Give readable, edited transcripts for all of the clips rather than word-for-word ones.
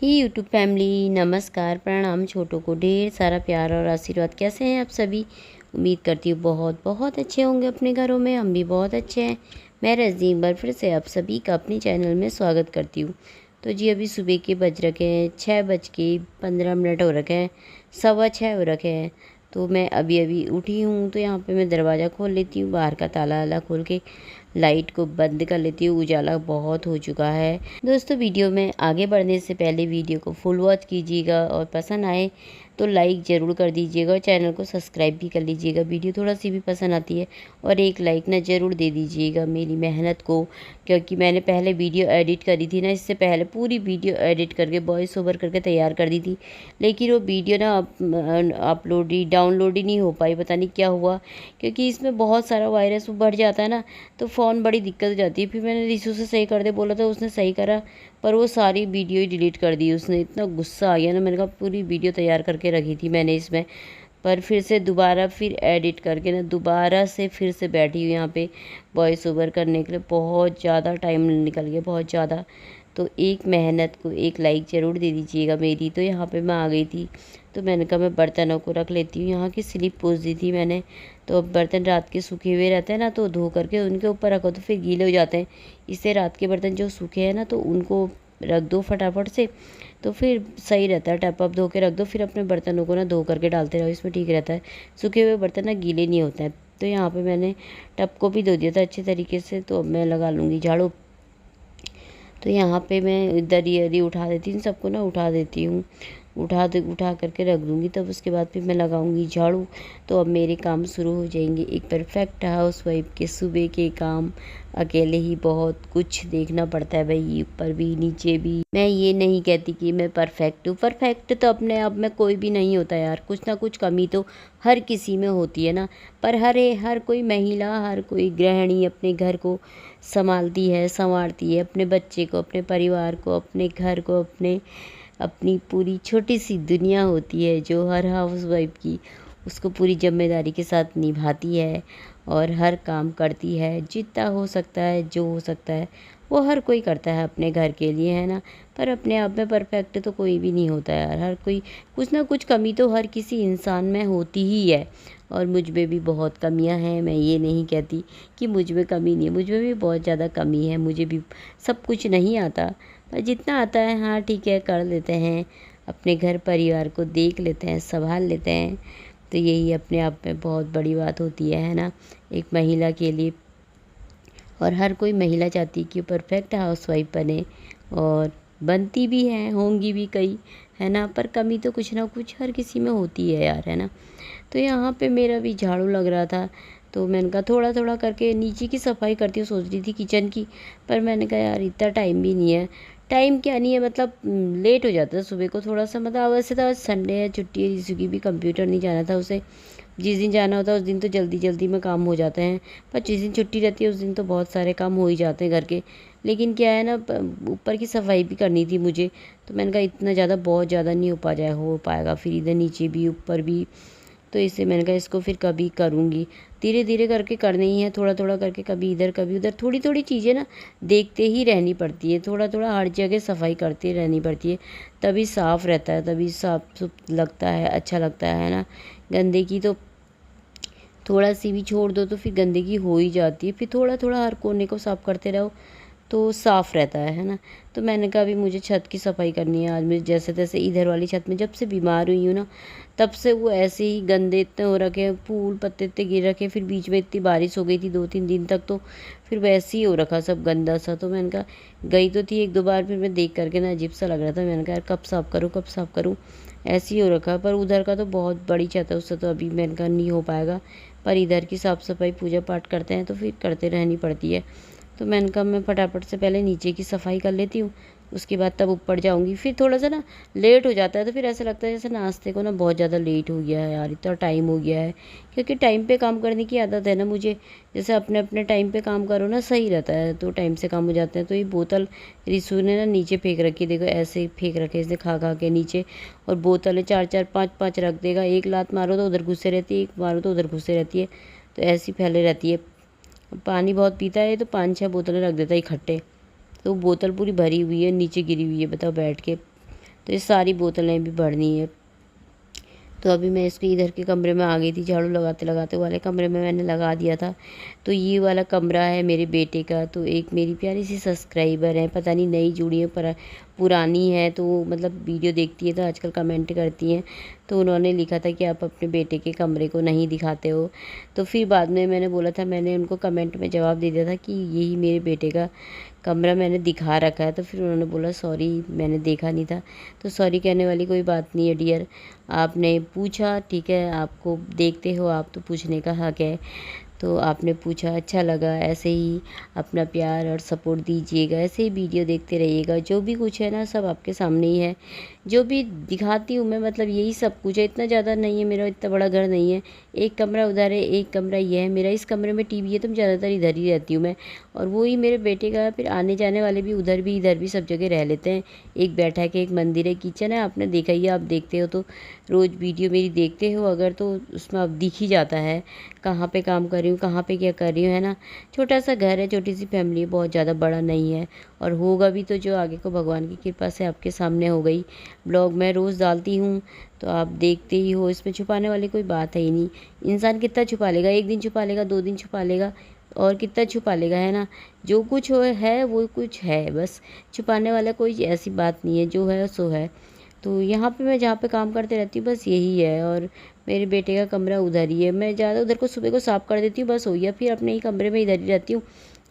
ही YouTube family नमस्कार प्रणाम। छोटों को ढेर सारा प्यार और आशीर्वाद। कैसे हैं आप सभी? उम्मीद करती हूँ बहुत बहुत अच्छे होंगे अपने घरों में। हम भी बहुत अच्छे हैं। मैं रजनी एक बार फिर से आप सभी का अपने चैनल में स्वागत करती हूँ। तो जी अभी सुबह के बज रखे हैं 6:15 हो रखे हैं, 6:15 हो रखे हैं। तो मैं अभी अभी उठी हूँ, तो यहाँ पे मैं दरवाज़ा खोल लेती हूँ, बाहर का ताला वाला खोल के लाइट को बंद कर लेती हूँ। उजाला बहुत हो चुका है। दोस्तों वीडियो में आगे बढ़ने से पहले वीडियो को फुल वॉच कीजिएगा और पसंद आए तो लाइक ज़रूर कर दीजिएगा और चैनल को सब्सक्राइब भी कर लीजिएगा। वीडियो थोड़ा सी भी पसंद आती है और एक लाइक ना ज़रूर दे दीजिएगा मेरी मेहनत को, क्योंकि मैंने पहले वीडियो एडिट करी थी ना, इससे पहले पूरी वीडियो एडिट करके वॉइस ओवर करके तैयार कर दी थी, लेकिन वो वीडियो ना अपलोड ही डाउनलोड ही नहीं हो पाई। पता नहीं क्या हुआ, क्योंकि इसमें बहुत सारा वायरस बढ़ जाता है ना, तो फ़ोन बड़ी दिक्कत हो जाती है। फिर मैंने रिशू से सही कर दे बोला था, उसने सही करा, पर वो सारी वीडियो ही डिलीट कर दी उसने। इतना गुस्सा आ गया ना, मैंने कहा पूरी वीडियो तैयार करके रखी थी मैंने इसमें, पर फिर से दोबारा फिर एडिट करके ना दोबारा से फिर से बैठी हुई यहाँ पे वॉइस ओवर करने के लिए। बहुत ज़्यादा टाइम निकल गया, बहुत ज़्यादा। तो एक मेहनत को एक लाइक ज़रूर दे दीजिएगा मेरी। तो यहाँ पे मैं आ गई थी, तो मैंने कहा मैं बर्तनों को रख लेती हूँ। यहाँ की स्लिप पोंछ दी थी मैंने, तो अब बर्तन रात के सूखे हुए रहते हैं ना, तो धो करके उनके ऊपर रखो तो फिर गीले हो जाते हैं। इससे रात के बर्तन जो सूखे हैं ना, तो उनको रख दो फटाफट से, तो फिर सही रहता है। टप अप धो के रख दो, फिर अपने बर्तनों को ना धो करके डालते रहो, इसमें ठीक रहता है। सूखे हुए बर्तन ना गीले नहीं होते हैं। तो यहाँ पे मैंने टप को भी धो दिया था अच्छे तरीके से। तो अब मैं लगा लूँगी झाड़ू। तो यहाँ पे मैं दरी अरी उठा देती हूँ, सबको ना उठा देती हूँ, उठा करके रख दूँगी। तब उसके बाद फिर मैं लगाऊँगी झाड़ू। तो अब मेरे काम शुरू हो जाएंगे। एक परफेक्ट हाउसवाइफ के सुबह के काम अकेले ही बहुत कुछ देखना पड़ता है भाई, ऊपर भी नीचे भी। मैं ये नहीं कहती कि मैं परफेक्ट हूँ, परफेक्ट तो अपने आप में कोई भी नहीं होता यार, कुछ ना कुछ कमी तो हर किसी में होती है ना। पर हर कोई महिला, हर कोई गृहिणी अपने घर को संभालती है, संवारती है, अपने बच्चे को, अपने परिवार को, अपने घर को, अपनी पूरी छोटी सी दुनिया होती है जो हर हाउसवाइफ की, उसको पूरी जिम्मेदारी के साथ निभाती है और हर काम करती है। जितना हो सकता है, जो हो सकता है वो हर कोई करता है अपने घर के लिए, है ना। पर अपने आप में परफेक्ट तो कोई भी नहीं होता यार, हर कोई कुछ ना कुछ कमी तो हर किसी इंसान में होती ही है। और मुझ में भी बहुत कमियां हैं, मैं ये नहीं कहती कि मुझ में कमी नहीं है, मुझ में भी बहुत ज़्यादा कमी है। मुझे भी सब कुछ नहीं आता, पर जितना आता है हाँ ठीक है कर लेते हैं, अपने घर परिवार को देख लेते हैं, संभाल लेते हैं। तो यही अपने आप में बहुत बड़ी बात होती है ना, एक महिला के लिए। और हर कोई महिला चाहती है कि परफेक्ट हाउसवाइफ बने, और बनती भी हैं, होंगी भी कई, है ना। पर कमी तो कुछ ना कुछ हर किसी में होती है यार, है ना। तो यहाँ पे मेरा भी झाड़ू लग रहा था, तो मैंने कहा थोड़ा थोड़ा करके नीचे की सफाई करती हूँ, सोच रही थी किचन की। पर मैंने कहा यार इतना टाइम भी नहीं है, टाइम क्या नहीं है, मतलब लेट हो जाता है सुबह को थोड़ा सा। मतलब वैसे तो आज संडे है, छुट्टी है, जिसकी की भी कंप्यूटर नहीं जाना था उसे। जिस दिन जाना होता है उस दिन तो जल्दी जल्दी में काम हो जाते हैं, पर जिस दिन छुट्टी रहती है उस दिन तो बहुत सारे काम हो ही जाते हैं घर के। लेकिन क्या है ना, ऊपर की सफाई भी करनी थी मुझे। तो मैंने कहा इतना ज़्यादा बहुत ज़्यादा नहीं हो पाएगा, फिर इधर नीचे भी ऊपर भी। तो इससे मैंने कहा इसको फिर कभी करूँगी, धीरे धीरे करके करना ही है, थोड़ा थोड़ा करके, कभी इधर कभी उधर, थोड़ी थोड़ी चीज़ें ना देखते ही रहनी पड़ती है, थोड़ा थोड़ा हर जगह सफाई करते रहनी पड़ती है, तभी साफ़ रहता है, तभी साफ सुफ लगता है, अच्छा लगता है ना। गंदगी तो थोड़ा सी भी छोड़ दो तो फिर गंदगी हो ही जाती है। फिर थोड़ा थोड़ा हर कोने को साफ़ करते रहो तो साफ़ रहता है ना। तो मैंने कहा अभी मुझे छत की सफाई करनी है आज। मैं जैसे तैसे इधर वाली छत में जब से बीमार हुई हूँ ना, तब से वो ऐसे ही गंदे इतने हो रखे हैं, फूल पत्ते इतने गिर रखे। फिर बीच में इतनी बारिश हो गई थी 2-3 दिन तक, तो फिर वैसे ही हो रखा सब गंदा सा। तो मैंने कहा गई तो थी 1-2 बार, फिर मैं देख करके ना अजीब सा लग रहा था। मैंने कहा यार कब साफ़ करूँ, कब साफ़ करूँ, ऐसे ही हो रखा। पर उधर का तो बहुत बड़ी छत है, उससे तो अभी मैंने कहा नहीं हो पाएगा। पर इधर की साफ़ सफाई पूजा पाठ करते हैं तो फिर करते रहनी पड़ती है। तो मैंने कहा मैं फटाफट से पहले नीचे की सफाई कर लेती हूँ, उसके बाद तब ऊपर जाऊँगी। फिर थोड़ा सा ना लेट हो जाता है, तो फिर ऐसा लगता है जैसे नाश्ते को ना बहुत ज़्यादा लेट हो गया है यार, इतना टाइम हो गया है। क्योंकि टाइम पे काम करने की आदत है ना मुझे, जैसे अपने अपने टाइम पे काम करो ना सही रहता है, तो टाइम से काम हो जाते हैं। तो ये बोतल रिसू ने ना नीचे फेंक रखी, देखो ऐसे ही फेंक रखे इसने खा खा के नीचे। और बोतलें 4-4 5-5 रख देगा, एक लात मारो तो उधर घुसे रहती है, एक मारो तो उधर घुसे रहती है, तो ऐसी फैले रहती है। पानी बहुत पीता है तो 5-6 बोतलें रख देता है इकट्ठे। तो बोतल पूरी भरी हुई है, नीचे गिरी हुई है, बताओ बैठ के तो ये सारी बोतलें भी भरनी है। तो अभी मैं इसके इधर के कमरे में आ गई थी, झाड़ू लगाते लगाते वाले कमरे में मैंने लगा दिया था। तो ये वाला कमरा है मेरे बेटे का। तो एक मेरी प्यारी सी सब्सक्राइबर है, पता नहीं नई जुड़ी है पर पुरानी है, तो मतलब वीडियो देखती है तो आजकल कमेंट करती हैं। तो उन्होंने लिखा था कि आप अपने बेटे के कमरे को नहीं दिखाते हो। तो फिर बाद में मैंने बोला था, मैंने उनको कमेंट में जवाब दे दिया था कि यही मेरे बेटे का कमरा मैंने दिखा रखा है। तो फिर उन्होंने बोला सॉरी, मैंने देखा नहीं था। तो सॉरी कहने वाली कोई बात नहीं है डियर, आपने पूछा, ठीक है, आपको देखते हो आप तो पूछने का हक है। तो आपने पूछा, अच्छा लगा। ऐसे ही अपना प्यार और सपोर्ट दीजिएगा, ऐसे ही वीडियो देखते रहिएगा। जो भी कुछ है ना सब आपके सामने ही है, जो भी दिखाती हूँ मैं, मतलब यही सब कुछ है। इतना ज़्यादा नहीं है, मेरा इतना बड़ा घर नहीं है। एक कमरा उधर है, एक कमरा ये है मेरा। इस कमरे में टीवी है तो ज़्यादातर इधर ही रहती हूँ मैं। और वो ही मेरे बेटे का, फिर आने जाने वाले भी उधर भी इधर भी सब जगह रह लेते हैं। एक बैठक है, एक मंदिर है, किचन है, आपने देखा ही है, आप देखते हो तो रोज़ वीडियो मेरी देखते हो अगर तो उसमें अब दिख ही जाता है कहाँ पे काम कर रही हूँ, कहाँ पे क्या कर रही हूँ, है ना। छोटा सा घर है, छोटी सी फैमिली है, बहुत ज़्यादा बड़ा नहीं है। और होगा भी तो जो आगे को भगवान की कृपा से आपके सामने हो गई। ब्लॉग मैं रोज़ डालती हूँ तो आप देखते ही हो, इसमें छुपाने वाली कोई बात है ही नहीं। इंसान कितना छुपा लेगा, एक दिन छुपा लेगा, 2 दिन छुपा लेगा, और कितना छुपा लेगा, है ना। जो कुछ हो है वो कुछ है, बस छुपाने वाला कोई ऐसी बात नहीं है, जो है सो है। तो यहाँ पे मैं जहाँ पे काम करते रहती हूँ बस यही है। और मेरे बेटे का कमरा उधर ही है, मैं ज़्यादा उधर को सुबह को साफ़ कर देती हूँ, बस हो गया। फिर अपने ही कमरे में इधर ही रहती हूँ,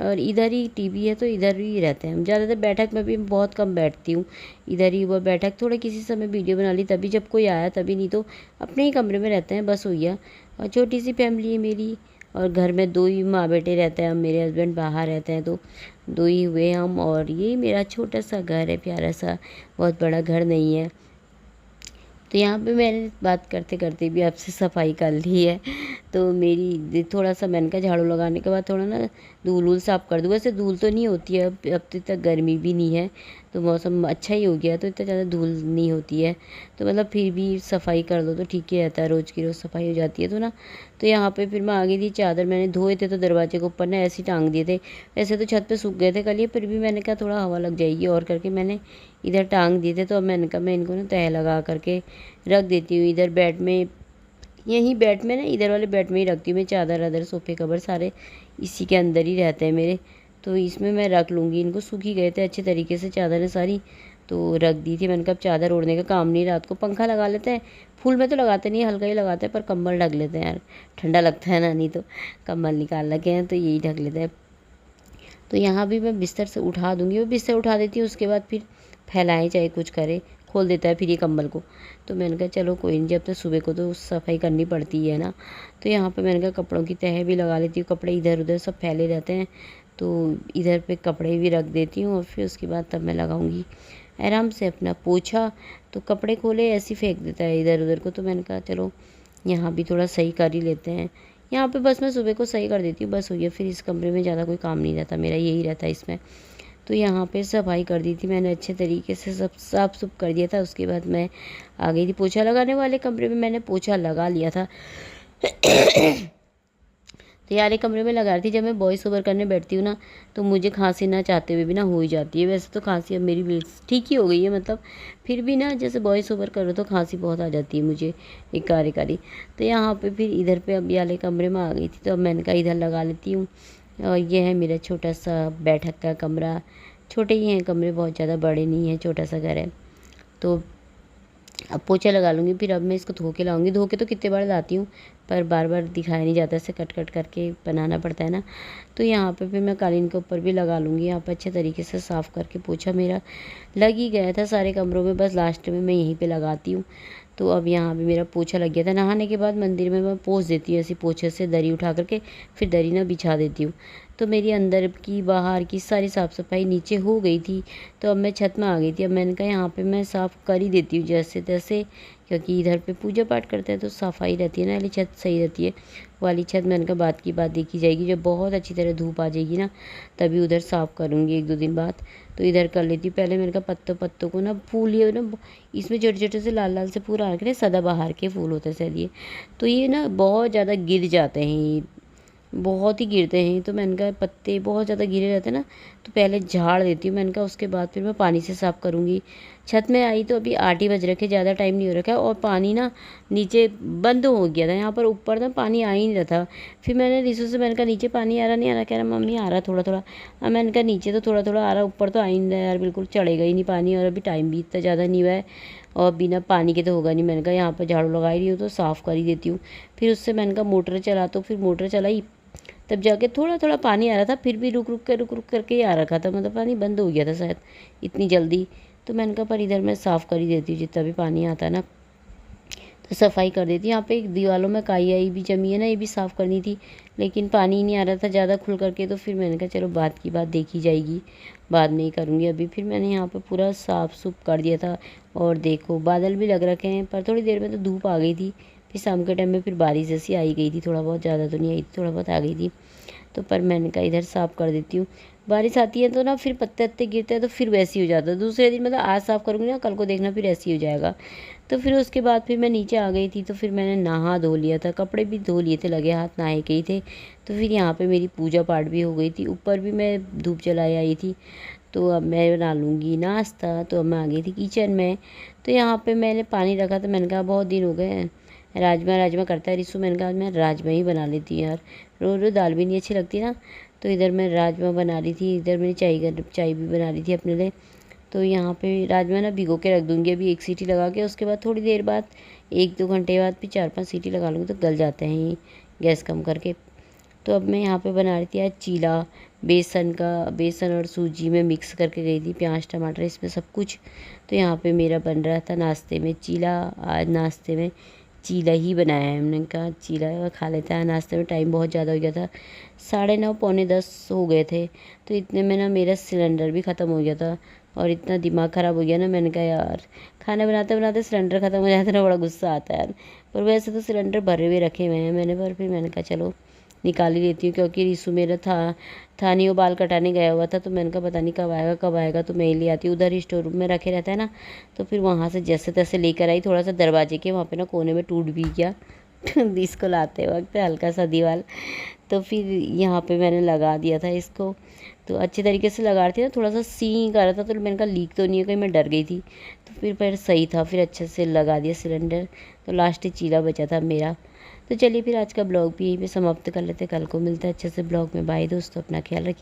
और इधर ही टीवी है तो इधर ही रहते हैं हम। ज़्यादातर बैठक में भी बहुत कम बैठती हूँ, इधर ही वो बैठक थोड़ा किसी समय वीडियो बना ली तभी जब कोई आया तभी, नहीं तो अपने ही कमरे में रहते हैं, बस हो गया। और छोटी सी फैमिली है मेरी, और घर में 2 ही माँ बेटे रहते हैं हम, मेरे हस्बैंड बाहर रहते हैं तो 2 ही हुए हम। और ये मेरा छोटा सा घर है, प्यारा सा, बहुत बड़ा घर नहीं है। तो यहाँ पे मैंने बात करते करते भी आपसे सफाई कर ली है। तो मेरी थोड़ा सा मैंने कहा झाड़ू लगाने के बाद थोड़ा ना धूल वूल साफ़ कर दूँ। वैसे धूल तो नहीं होती है अब तो इतना गर्मी भी नहीं है, तो मौसम अच्छा ही हो गया तो इतना ज़्यादा धूल नहीं होती है। तो मतलब फिर भी सफाई कर दो तो ठीक ही रहता है, रोज़ की रोज़ सफाई हो जाती है तो ना। तो यहाँ पे फिर मैं आ गई थी, चादर मैंने धोए थे तो दरवाजे के ऊपर ना ऐसे ही टांग दिए थे। वैसे तो छत पे सूख गए थे कल ये, फिर भी मैंने कहा थोड़ा हवा लग जाएगी और करके मैंने इधर टांग दिए थे। तो अब मैंने कहा मैं इनको ना तह लगा करके रख देती हूँ इधर बेड में, यहीं बेड में ना, इधर वाले बेड में ही रखती हूँ मैं। चादर अदर सोफे कवर सारे इसी के अंदर ही रहते हैं मेरे, तो इसमें मैं रख लूँगी इनको। सूख ही गए थे अच्छे तरीके से चादरें सारी, तो रख दी थी। मैंने कहा चादर ओढ़ने का काम नहीं, रात को पंखा लगा लेते हैं। फूल में तो लगाते नहीं, हल्का ही लगाते हैं, पर कंबल ढक लेते हैं यार, ठंडा लगता है ना, नहीं तो कंबल निकाल लगे हैं तो यही ढक लेते हैं। तो यहाँ भी मैं बिस्तर से उठा दूँगी, वो बिस्तर उठा देती हूँ, उसके बाद फिर फैलाएँ चाहे कुछ करे, खोल देता है फिर ये कंबल को। तो मैंने कहा चलो कोई नहीं, जब तक सुबह को तो सफाई करनी पड़ती है ना। तो यहाँ पे मैंने कहा कपड़ों की तह भी लगा लेती हूँ, कपड़े इधर उधर सब फैले रहते हैं तो इधर पे कपड़े भी रख देती हूँ। और फिर उसके बाद तब मैं लगाऊंगी आराम से अपना पोछा। तो कपड़े खोले ऐसे ही फेंक देता है इधर उधर को, तो मैंने कहा चलो यहाँ भी थोड़ा सही कर ही लेते हैं। यहाँ पे बस मैं सुबह को सही कर देती हूँ, बस हो गया। फिर इस कमरे में ज़्यादा कोई काम नहीं रहता मेरा, यही रहता है इसमें। तो यहाँ पे सफाई कर दी थी मैंने अच्छे तरीके से, सब साफ सुफ कर दिया था। उसके बाद मैं आ गई थी पोछा लगाने वाले कमरे में, मैंने पोछा लगा लिया था। तो यार एक कमरे में लगा रही थी, जब मैं वॉइस ओवर करने बैठती हूँ ना तो मुझे खांसी ना चाहते हुए भी ना हो ही जाती है। वैसे तो खांसी अब मेरी ठीक ही हो गई है, मतलब फिर भी ना जैसे वॉइस ओवर करो तो खांसी बहुत आ जाती है मुझे एक कारी। तो यहाँ पे फिर इधर पे अब ये वाले कमरे में आ गई थी, तो अब मैंने कहा इधर लगा लेती हूँ। और ये है मेरा छोटा सा बैठक का कमरा, छोटे ही हैं कमरे, बहुत ज़्यादा बड़े नहीं हैं, छोटा सा घर है। तो अब पोछा लगा लूँगी, फिर अब मैं इसको धो के लाऊँगी। धो के तो कितने बार लाती हूँ पर बार बार दिखाया नहीं जाता, ऐसे कट कट करके बनाना पड़ता है ना। तो यहाँ पे फिर मैं कालीन के ऊपर भी लगा लूँगी। यहाँ पर अच्छे तरीके से साफ़ करके पोछा मेरा लग ही गया था सारे कमरों में, बस लास्ट में मैं यहीं पे लगाती हूँ। तो अब यहाँ भी मेरा पोछा लग गया था। नहाने के बाद मंदिर में मैं पोंछ देती हूँ ऐसे पोछे से, दरी उठा करके फिर दरी ना बिछा देती हूँ। तो मेरी अंदर की बाहर की सारी साफ़ सफाई नीचे हो गई थी। तो अब मैं छत में आ गई थी। अब मैंने कहा यहाँ पे मैं साफ़ कर ही देती हूँ जैसे तैसे, क्योंकि इधर पे पूजा पाठ करते हैं तो सफाई रहती है ना, वाली छत सही रहती है। वाली छत मैंने कहा बात की बात देखी जाएगी, जब बहुत अच्छी तरह धूप आ जाएगी ना तभी उधर साफ़ करूँगी 1-2 दिन बाद। तो इधर कर लेती हूँ। पहले मैंने कहा पत्तों को ना फूल ये ना इसमें छोटे छोटे से लाल लाल से फूल आ के सदाबहार के फूल होते हैं शायद ये, तो ये ना बहुत ज़्यादा गिर जाते हैं, बहुत ही गिरते हैं। तो मैंने कहा पत्ते बहुत ज़्यादा गिरे रहते हैं ना तो पहले झाड़ देती हूँ। मैंने कहा उसके बाद फिर मैं पानी से साफ़ करूँगी। छत में आई तो अभी 8 ही बज रखे, ज़्यादा टाइम नहीं हो रखा है और पानी ना नीचे बंद हो गया था, यहाँ पर ऊपर ना पानी आ ही नहीं रहा था। फिर मैंने रिशु से मैंने कहा नीचे पानी आ रहा नहीं आ रहा, कह रहा मम्मी आ रहा थोड़ा थोड़ा। अब मैंने कहा नीचे तो थोड़ा थोड़ा आ रहा, ऊपर तो आ ही नहीं रहा यार, बिल्कुल चढ़ेगा ही नहीं पानी, और अभी टाइम भी इतना ज़्यादा नहीं हुआ है और बिना पानी के तो होगा नहीं। मैंने कहा यहाँ पर झाड़ू लगा ही रही हूँ तो साफ़ कर ही देती हूँ। फिर उससे मैंने कहा मोटर चला, तो फिर मोटर चलाई तब जाके थोड़ा थोड़ा पानी आ रहा था, फिर भी रुक रुक करके ही आ रखा था, मतलब पानी बंद हो गया था शायद इतनी जल्दी। तो मैंने कहा पर इधर मैं साफ़ कर ही देती हूँ, जितना भी पानी आता है ना तो सफाई कर देती हूँ। यहाँ पे एक दीवारों में काई आई भी जमी है ना, ये भी साफ़ करनी थी, लेकिन पानी ही नहीं आ रहा था ज़्यादा खुल करके। तो फिर मैंने कहा चलो बात की बात देखी जाएगी, बाद में ही करूँगी। अभी फिर मैंने यहाँ पे पूरा साफ़ सुफ कर दिया था और देखो बादल भी लग रखे हैं, पर थोड़ी देर में तो धूप आ गई थी। फिर शाम के टाइम में फिर बारिश जैसी आई गई थी, थोड़ा बहुत, ज़्यादा तो नहीं आई थी, थोड़ा बहुत आ गई थी। तो पर मैंने कहा इधर साफ़ कर देती हूँ। बारिश आती है तो ना फिर पत्ते वत्ते गिरते हैं तो फिर वैसे ही हो जाता है। दूसरे दिन मतलब आज साफ़ करूँगी ना, कल को देखना फिर ऐसे ही हो जाएगा। तो फिर उसके बाद फिर मैं नीचे आ गई थी, तो फिर मैंने नहा धो लिया था, कपड़े भी धो लिए थे, लगे हाथ नहाए के ही थे। तो फिर यहाँ पे मेरी पूजा पाठ भी हो गई थी, ऊपर भी मैं धूप जलाए आई थी। तो अब मैं बना लूँगी नाश्ता, तो अब मैं आ गई थी किचन में। तो यहाँ पे मैंने पानी रखा था, मैंने कहा बहुत दिन हो गए हैं राजमा राजमा करता है रिशु, मैंने कहा मैं राजमा ही बना लेती हूँ यार, रोज़ रोज़ दाल भी नहीं अच्छी लगती ना। तो इधर मैं राजमा बना रही थी, इधर मैंने चाय भी बना रही थी अपने लिए। तो यहाँ पे राजमा ना भिगो के रख दूँगी अभी, एक सीटी लगा के, उसके बाद थोड़ी देर बाद 1-2 घंटे बाद फिर 4-5 सीटी लगा लूँगी तो गल जाते हैं ये, गैस कम करके। तो अब मैं यहाँ पे बना रही थी आज चीला, बेसन और सूजी में मिक्स करके गई थी, प्याज टमाटर इसमें सब कुछ। तो यहाँ पे मेरा बन रहा था नाश्ते में चीला। आज नाश्ते में चीला ही बनाया है, हमने कहा चीला खा लेता है नाश्ते में, टाइम बहुत ज़्यादा हो गया था, 9:30 पौने 10 हो गए थे। तो इतने में ना मेरा सिलेंडर भी ख़त्म हो गया था और इतना दिमाग ख़राब हो गया ना, मैंने कहा यार खाना बनाते बनाते सिलेंडर ख़त्म हो जाता है ना, बड़ा गुस्सा आता है यार। पर वैसे तो सिलेंडर भरे हुए रखे हुए हैं मैंने, पर फिर मैंने कहा चलो निकाल ही लेती हूँ, क्योंकि रिशु मेरा था नहीं, वो बाल कटाने गया हुआ था। तो मैंने कहा पता नहीं कब आएगा तो मैं ही ले आती हूँ। उधर ही स्टोर रूम में रखे रहता है ना, तो फिर वहाँ से जैसे तैसे लेकर आई, थोड़ा सा दरवाजे के वहाँ पे ना कोने में टूट भी गया इसको लाते वक्त हल्का सा दीवार। तो फिर यहाँ पे मैंने लगा दिया था इसको, तो अच्छे तरीके से लगा रही थी ना, थोड़ा सा सी कर रहा था, तो मैंने कहा लीक तो नहीं है कहीं, मैं डर गई थी। तो फिर सही था, फिर अच्छे से लगा दिया सिलेंडर। तो लास्ट चीला बचा था मेरा। तो चलिए फिर आज का ब्लॉग भी यहीं पे समाप्त कर लेते हैं, कल को मिलता है अच्छे से ब्लॉग में। बाय दोस्तों, अपना ख्याल रखिए।